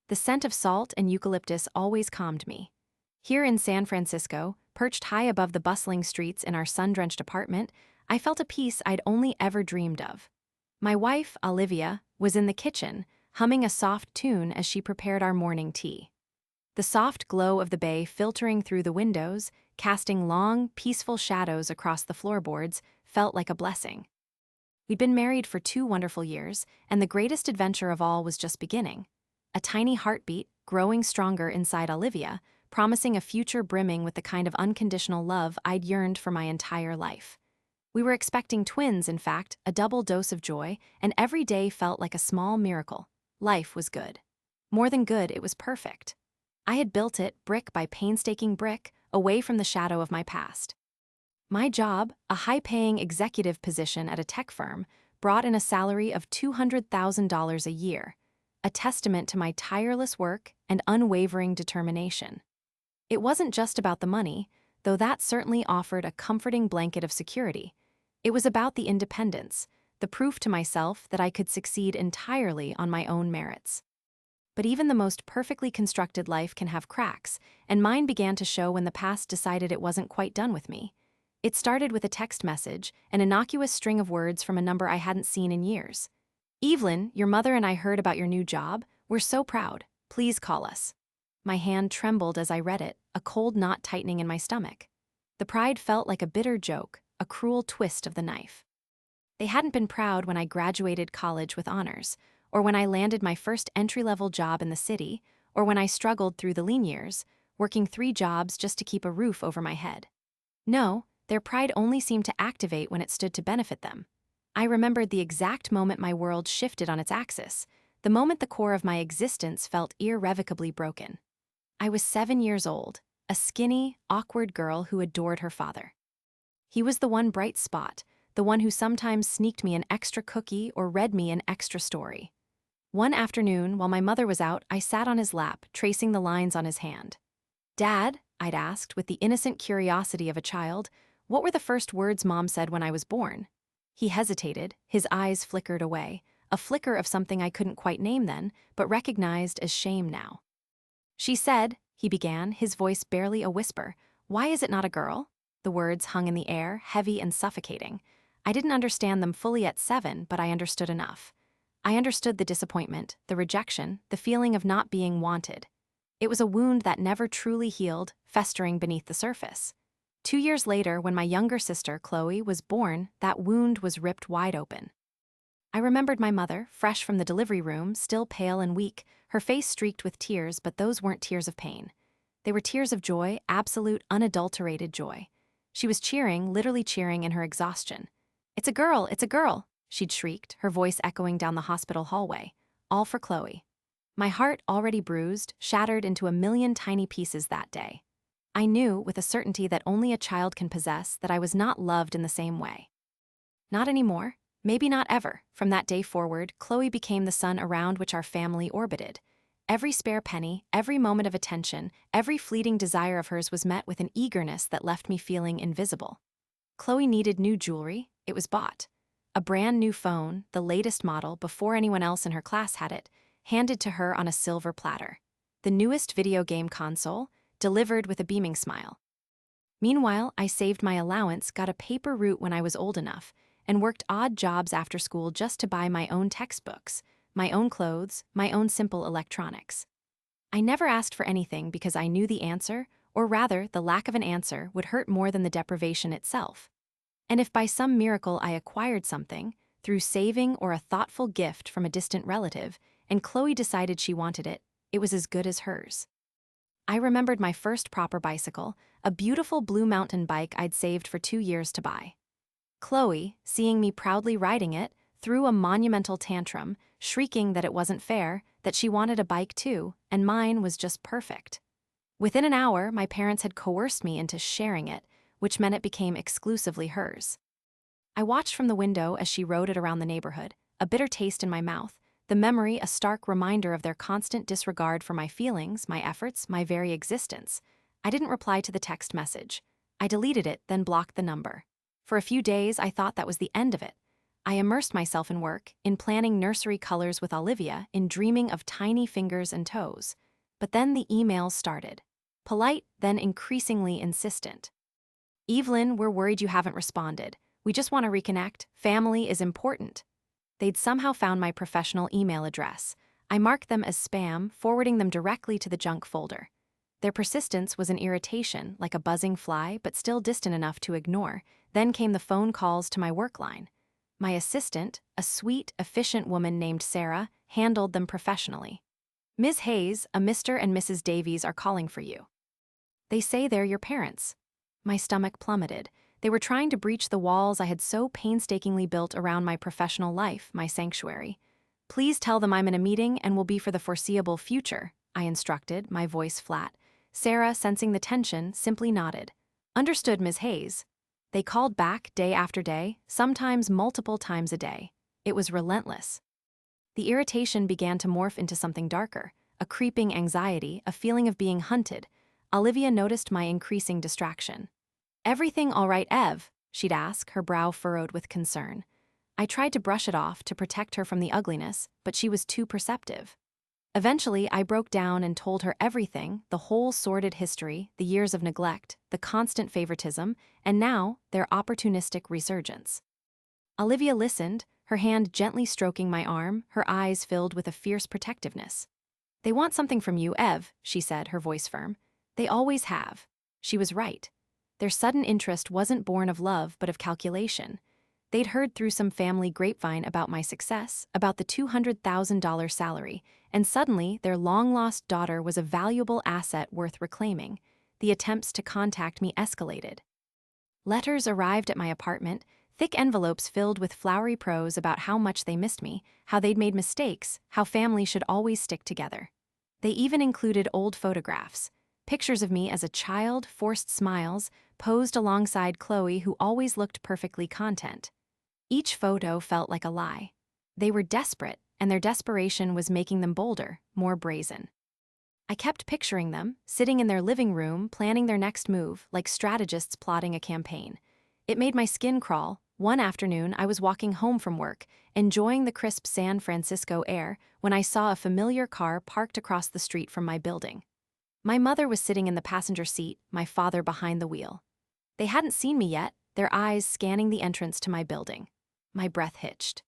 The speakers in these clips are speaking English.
The scent of salt and eucalyptus always calmed me. Here in San Francisco, perched high above the bustling streets in our sun-drenched apartment, I felt a peace I'd only ever dreamed of. My wife, Olivia, was in the kitchen, humming a soft tune as she prepared our morning tea. The soft glow of the bay filtering through the windows, casting long, peaceful shadows across the floorboards, felt like a blessing. We'd been married for 2 wonderful years, and the greatest adventure of all was just beginning. A tiny heartbeat, growing stronger inside Olivia, promising a future brimming with the kind of unconditional love I'd yearned for my entire life. We were expecting twins, in fact, a double dose of joy, and every day felt like a small miracle. Life was good. More than good, it was perfect. I had built it, brick by painstaking brick, away from the shadow of my past. My job, a high-paying executive position at a tech firm, brought in a salary of $200,000 a year, a testament to my tireless work and unwavering determination. It wasn't just about the money, though that certainly offered a comforting blanket of security. It was about the independence, the proof to myself that I could succeed entirely on my own merits. But even the most perfectly constructed life can have cracks, and mine began to show when the past decided it wasn't quite done with me. It started with a text message, an innocuous string of words from a number I hadn't seen in years. "Evelyn, your mother and I heard about your new job. We're so proud. Please call us." My hand trembled as I read it, a cold knot tightening in my stomach. The pride felt like a bitter joke, a cruel twist of the knife. They hadn't been proud when I graduated college with honors, or when I landed my first entry-level job in the city, or when I struggled through the lean years, working 3 jobs just to keep a roof over my head. No, their pride only seemed to activate when it stood to benefit them. I remembered the exact moment my world shifted on its axis, the moment the core of my existence felt irrevocably broken. I was 7 years old, a skinny, awkward girl who adored her father. He was the one bright spot, the one who sometimes sneaked me an extra cookie or read me an extra story. One afternoon, while my mother was out, I sat on his lap, tracing the lines on his hand. "Dad," I'd asked with the innocent curiosity of a child, "what were the first words Mom said when I was born?" He hesitated, his eyes flickered away, a flicker of something I couldn't quite name then, but recognized as shame now. "She said," he began, his voice barely a whisper, "why is it not a girl?" The words hung in the air, heavy and suffocating. I didn't understand them fully at 7, but I understood enough. I understood the disappointment, the rejection, the feeling of not being wanted. It was a wound that never truly healed, festering beneath the surface. 2 years later, when my younger sister, Chloe, was born, that wound was ripped wide open. I remembered my mother, fresh from the delivery room, still pale and weak, her face streaked with tears, but those weren't tears of pain. They were tears of joy, absolute, unadulterated joy. She was cheering, literally cheering in her exhaustion. "It's a girl, it's a girl," she'd shrieked, her voice echoing down the hospital hallway. All for Chloe. My heart, already bruised, shattered into a million tiny pieces that day. I knew, with a certainty that only a child can possess, that I was not loved in the same way. Not anymore. Maybe not ever. From that day forward, Chloe became the sun around which our family orbited. Every spare penny, every moment of attention, every fleeting desire of hers was met with an eagerness that left me feeling invisible. Chloe needed new jewelry. It was bought. A brand new phone, the latest model before anyone else in her class had it, handed to her on a silver platter. The newest video game console, delivered with a beaming smile. Meanwhile, I saved my allowance, got a paper route when I was old enough, and worked odd jobs after school just to buy my own textbooks, my own clothes, my own simple electronics. I never asked for anything because I knew the answer, or rather, the lack of an answer, would hurt more than the deprivation itself. And if by some miracle I acquired something, through saving or a thoughtful gift from a distant relative, and Chloe decided she wanted it, it was as good as hers. I remembered my first proper bicycle, a beautiful blue mountain bike I'd saved for 2 years to buy. Chloe, seeing me proudly riding it, threw a monumental tantrum, shrieking that it wasn't fair, that she wanted a bike too, and mine was just perfect. Within an hour, my parents had coerced me into sharing it, which meant it became exclusively hers. I watched from the window as she rode it around the neighborhood, a bitter taste in my mouth, the memory a stark reminder of their constant disregard for my feelings, my efforts, my very existence. I didn't reply to the text message. I deleted it, then blocked the number. For a few days, I thought that was the end of it. I immersed myself in work, in planning nursery colors with Olivia, in dreaming of tiny fingers and toes. But then the emails started. Polite, then increasingly insistent. "Evelyn, we're worried you haven't responded. We just want to reconnect. Family is important." They'd somehow found my professional email address. I marked them as spam, forwarding them directly to the junk folder. Their persistence was an irritation, like a buzzing fly, but still distant enough to ignore. Then came the phone calls to my work line. My assistant, a sweet, efficient woman named Sarah, handled them professionally. "Ms. Hayes, a Mr. and Mrs. Davies are calling for you. They say they're your parents." My stomach plummeted. They were trying to breach the walls I had so painstakingly built around my professional life, my sanctuary. "Please tell them I'm in a meeting and will be for the foreseeable future," I instructed, my voice flat. Sarah, sensing the tension, simply nodded. "Understood, Ms. Hayes." They called back day after day, sometimes multiple times a day. It was relentless. The irritation began to morph into something darker, a creeping anxiety, a feeling of being hunted. Olivia noticed my increasing distraction. "Everything all right, Ev?" she'd ask, her brow furrowed with concern. I tried to brush it off to protect her from the ugliness, but she was too perceptive. Eventually, I broke down and told her everything, the whole sordid history, the years of neglect, the constant favoritism, and now, their opportunistic resurgence. Olivia listened, her hand gently stroking my arm, her eyes filled with a fierce protectiveness. "They want something from you, Ev," she said, her voice firm. "They always have." She was right. Their sudden interest wasn't born of love but of calculation. They'd heard through some family grapevine about my success, about the $200,000 salary, and suddenly their long-lost daughter was a valuable asset worth reclaiming. The attempts to contact me escalated. Letters arrived at my apartment, thick envelopes filled with flowery prose about how much they missed me, how they'd made mistakes, how family should always stick together. They even included old photographs, pictures of me as a child, forced smiles, posed alongside Chloe, who always looked perfectly content. Each photo felt like a lie. They were desperate, and their desperation was making them bolder, more brazen. I kept picturing them, sitting in their living room, planning their next move, like strategists plotting a campaign. It made my skin crawl. One afternoon, I was walking home from work, enjoying the crisp San Francisco air, when I saw a familiar car parked across the street from my building. My mother was sitting in the passenger seat, my father behind the wheel. They hadn't seen me yet, their eyes scanning the entrance to my building. My breath hitched.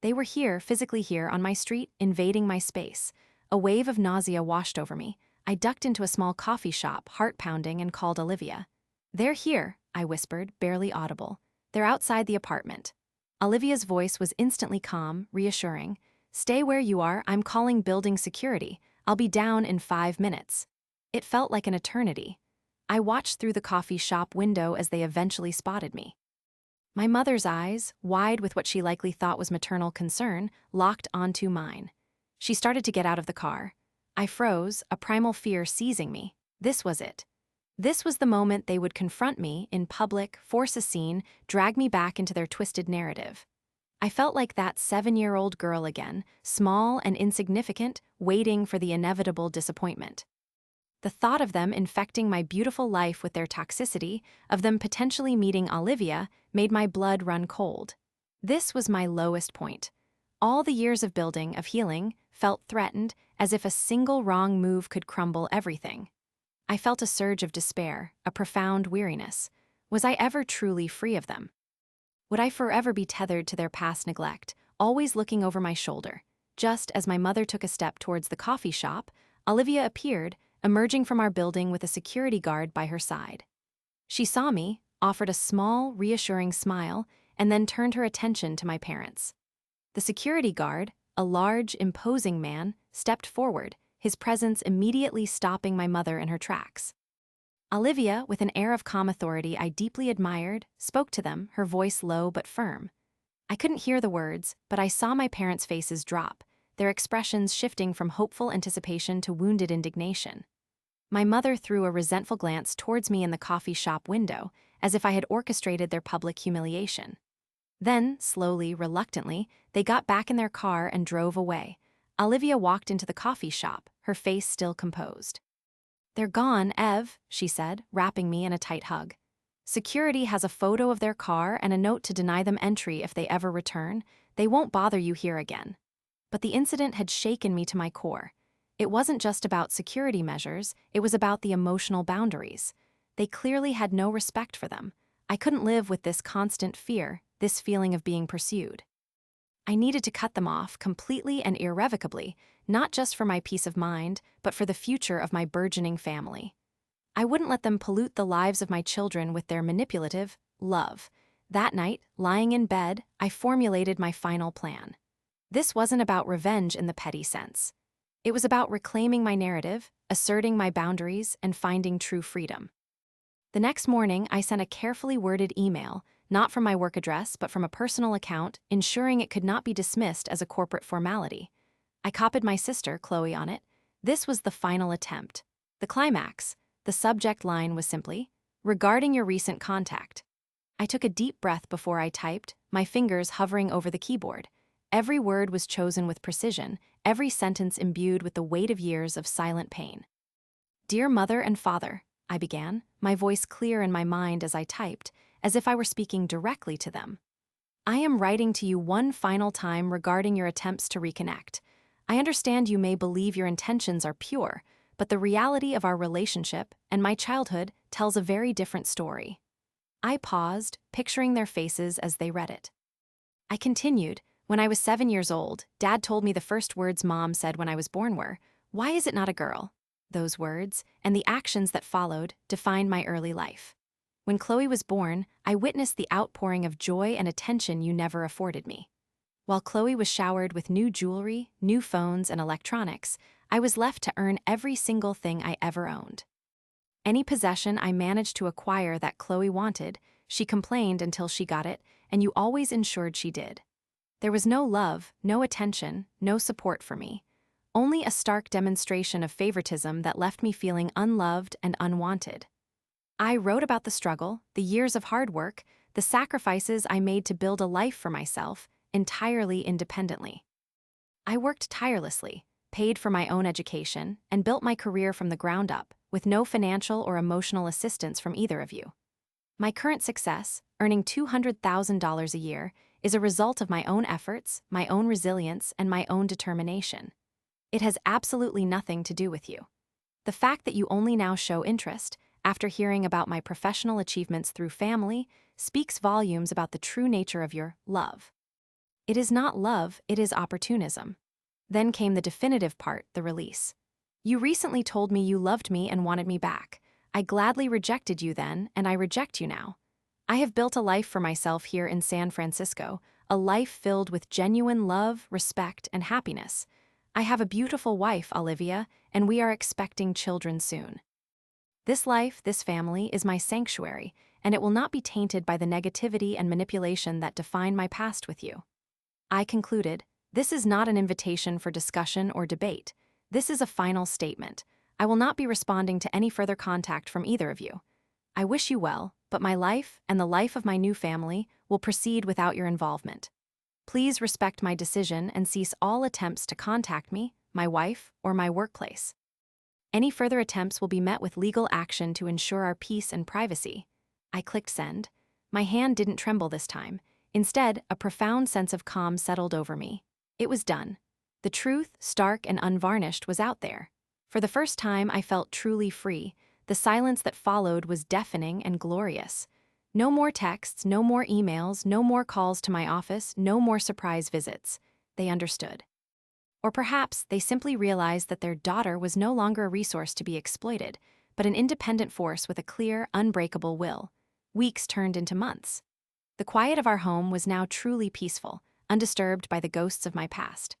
They were here, physically here, on my street, invading my space. A wave of nausea washed over me. I ducked into a small coffee shop, heart pounding, and called Olivia. "They're here," I whispered, barely audible. "They're outside the apartment." Olivia's voice was instantly calm, reassuring. "Stay where you are, I'm calling building security. I'll be down in 5 minutes." It felt like an eternity. I watched through the coffee shop window as they eventually spotted me. My mother's eyes, wide with what she likely thought was maternal concern, locked onto mine. She started to get out of the car. I froze, a primal fear seizing me. This was it. This was the moment they would confront me in public, force a scene, drag me back into their twisted narrative. I felt like that 7-year-old girl again, small and insignificant, waiting for the inevitable disappointment. The thought of them infecting my beautiful life with their toxicity, of them potentially meeting Olivia, made my blood run cold. This was my lowest point. All the years of building, of healing, felt threatened, as if a single wrong move could crumble everything. I felt a surge of despair, a profound weariness. Was I ever truly free of them? Would I forever be tethered to their past neglect, always looking over my shoulder? Just as my mother took a step towards the coffee shop, Olivia appeared, emerging from our building with a security guard by her side. She saw me, offered a small, reassuring smile, and then turned her attention to my parents. The security guard, a large, imposing man, stepped forward, his presence immediately stopping my mother in her tracks. Olivia, with an air of calm authority I deeply admired, spoke to them, her voice low but firm. I couldn't hear the words, but I saw my parents' faces drop, their expressions shifting from hopeful anticipation to wounded indignation. My mother threw a resentful glance towards me in the coffee shop window, as if I had orchestrated their public humiliation. Then, slowly, reluctantly, they got back in their car and drove away. Olivia walked into the coffee shop, her face still composed. "They're gone, Ev," she said, wrapping me in a tight hug. Security has a photo of their car and a note to deny them entry if they ever return. They won't bother you here again. But the incident had shaken me to my core. It wasn't just about security measures, it was about the emotional boundaries. They clearly had no respect for them. I couldn't live with this constant fear, this feeling of being pursued. I needed to cut them off completely and irrevocably, not just for my peace of mind, but for the future of my burgeoning family. I wouldn't let them pollute the lives of my children with their manipulative love. That night, lying in bed, I formulated my final plan. This wasn't about revenge in the petty sense. It was about reclaiming my narrative, asserting my boundaries, and finding true freedom. The next morning, I sent a carefully worded email, not from my work address but from a personal account, ensuring it could not be dismissed as a corporate formality. I copied my sister, Chloe, on it. This was the final attempt. The climax. The subject line was simply, "Regarding your recent contact." I took a deep breath before I typed, my fingers hovering over the keyboard. Every word was chosen with precision, every sentence imbued with the weight of years of silent pain. "Dear Mother and Father," I began, my voice clear in my mind as I typed, as if I were speaking directly to them. "I am writing to you one final time regarding your attempts to reconnect. I understand you may believe your intentions are pure, but the reality of our relationship and my childhood tells a very different story." I paused, picturing their faces as they read it. I continued, "When I was 7 years old, Dad told me the first words Mom said when I was born were, 'Why is it not a girl?' Those words, and the actions that followed, defined my early life. When Chloe was born, I witnessed the outpouring of joy and attention you never afforded me. While Chloe was showered with new jewelry, new phones, and electronics, I was left to earn every single thing I ever owned. Any possession I managed to acquire that Chloe wanted, she complained until she got it, and you always ensured she did. There was no love, no attention, no support for me. Only a stark demonstration of favoritism that left me feeling unloved and unwanted. I wrote about the struggle, the years of hard work, the sacrifices I made to build a life for myself, entirely independently. I worked tirelessly, paid for my own education, and built my career from the ground up, with no financial or emotional assistance from either of you. My current success, earning $200,000 a year, is a result of my own efforts, my own resilience, and my own determination. It has absolutely nothing to do with you. The fact that you only now show interest, after hearing about my professional achievements through family, speaks volumes about the true nature of your love. It is not love, it is opportunism. Then came the definitive part, the release. You recently told me you loved me and wanted me back. I gladly rejected you then, and I reject you now. I have built a life for myself here in San Francisco, a life filled with genuine love, respect, and happiness. I have a beautiful wife, Olivia, and we are expecting children soon. This life, this family, is my sanctuary, and it will not be tainted by the negativity and manipulation that define my past with you. I concluded, this is not an invitation for discussion or debate. This is a final statement. I will not be responding to any further contact from either of you. I wish you well, but my life and the life of my new family will proceed without your involvement. Please respect my decision and cease all attempts to contact me, my wife, or my workplace. Any further attempts will be met with legal action to ensure our peace and privacy." I clicked send. My hand didn't tremble this time. Instead, a profound sense of calm settled over me. It was done. The truth, stark and unvarnished, was out there. For the first time, I felt truly free. The silence that followed was deafening and glorious. No more texts, no more emails, no more calls to my office, no more surprise visits. They understood. Or perhaps they simply realized that their daughter was no longer a resource to be exploited, but an independent force with a clear, unbreakable will. Weeks turned into months. The quiet of our home was now truly peaceful, undisturbed by the ghosts of my past.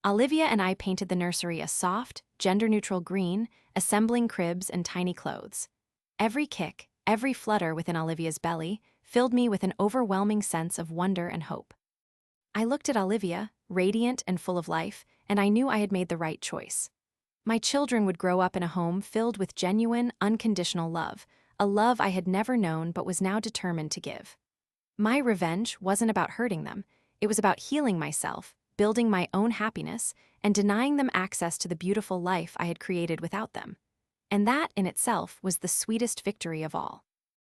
Olivia and I painted the nursery a soft, gender-neutral green, assembling cribs and tiny clothes. Every kick, every flutter within Olivia's belly filled me with an overwhelming sense of wonder and hope. I looked at Olivia, radiant and full of life, and I knew I had made the right choice. My children would grow up in a home filled with genuine, unconditional love, a love I had never known but was now determined to give. My revenge wasn't about hurting them, it was about healing myself, building my own happiness, and denying them access to the beautiful life I had created without them. And that, in itself, was the sweetest victory of all.